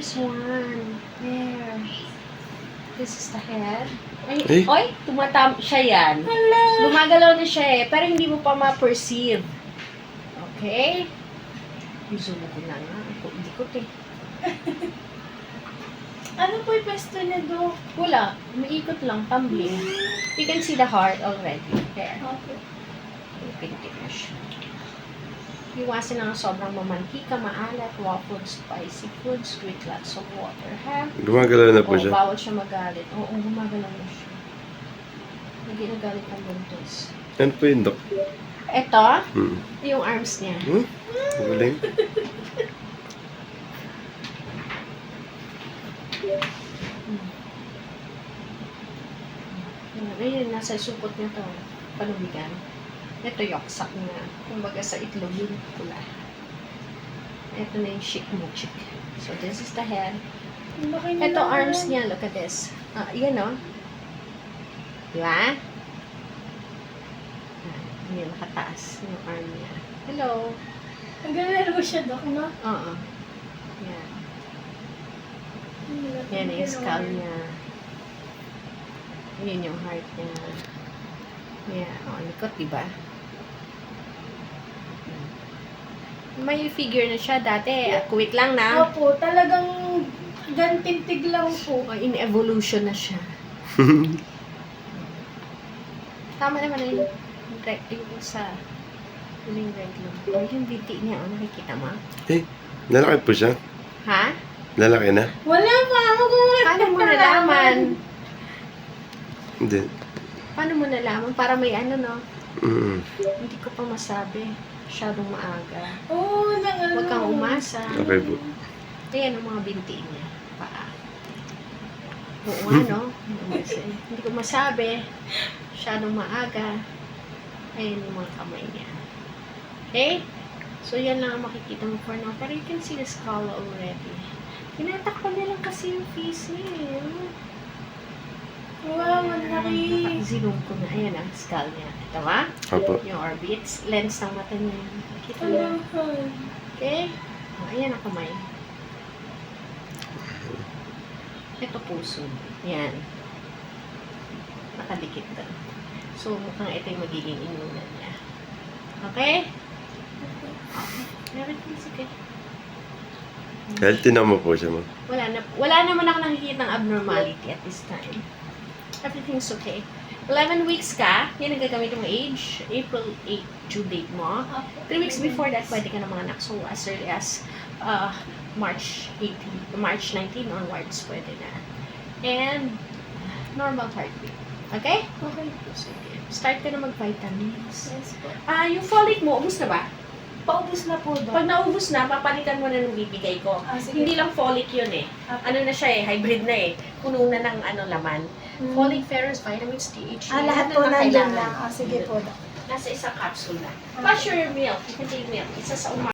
There's one. There. This is the head. Ay, Eh? oy, siya yan. Hala. Gumagalaw na siya eh, pero hindi mo pa ma-perceive. Okay? Zoom ko na nga. Hindi ko eh. Ano po yung pwesto niya, Dok? Wala. Umiikot lang, tumbling. You can see the heart already. There. Okay. Pintik na siya. Iwasin na sobrang mamantika, maalat, raw food, spicy foods, drink lots of water, ha? Gumagalaw na po siya. Bawal siya magalit. Oo, gumagalaw na siya. Hindi nagalit ang buntis. Ano po yun, Dok? Ito, Hmm. yung arms niya. Galing. Ayun, nasa supot niya to. Palubigan. Ito yoksak niya. Kumbaga sa itlog yung pula. Ito na yung chick mo, chick. So, this is the head. Ang laki niya Ito, naman. arms niya. Look at this. Yan, o. Diba? Yan, nakataas yung arm niya. Hello. Naglalaro siya, Dok, no? Oo. Yan. Ang laki Yan niya yung skull naman. niya. Yan yung heart niya. Yan. O, likot, diba? May figure na siya dati. Kuwit lang na. Opo, talagang gantintig lang po. O, in evolution na siya. Tama naman na yun. Yung sa yung red lang. O, yung binti niya. O, nakikita mo? Eh, lalaki po siya. Ha? Lalaki na. Wala pa ako kung Paano mo nalaman? Hindi. Paano mo nalaman? Para may ano, no? Mm. Hindi ko pa masabi. Masyadong maaga. Oo, nang Huwag kang umasa. Okay po. Ayan ang mga binti niya. Paa. Oo nga, no? Hindi ko masabi. Masyadong maaga. Ayan yung mga kamay niya. Okay? So, yan lang ang makikita mo for now. Pero you can see the skull already. Tinatakpan niya lang kasi yung face niya. Wow, ang laki. Naka-zoom ko na. Ayan ang skull niya. Ito ba? Opo. Yung orbits. Lens ng mata niya. Nakita niya. Alahan. Okay? O, ayan ang kamay. Ito puso. Yan. Nakadikit na. So, mukhang ito yung magiging inunan niya. Okay? Everything's okay. Healthy naman po siya, ma'am. Wala naman ako nakikita ng abnormality at this time. Everything's okay. 11 weeks ka, yan ang gagamit yung age. April 8 due date mo. 3 weeks before that, pwede ka na mga anak. So, as early as March 19 onwards, pwede na. And, normal heartbeat. Okay? Okay. Sige. Start ka na mag-vitamins. Yes po. Yung folic mo, ubus na ba? Paubos na po, Dok. Pag naubos na, papalitan mo na ng bibigay ko. Sige. Hindi lang folic yun eh. Ano na siya eh, hybrid na eh. Puno na ng laman. Folic, ferrous, vitamins, DHA. Lahat po na nandyan kailangan. na. Sige po, Dok. Nasa isang capsule na. Plus your milk. You can take milk. Isa sa umaga.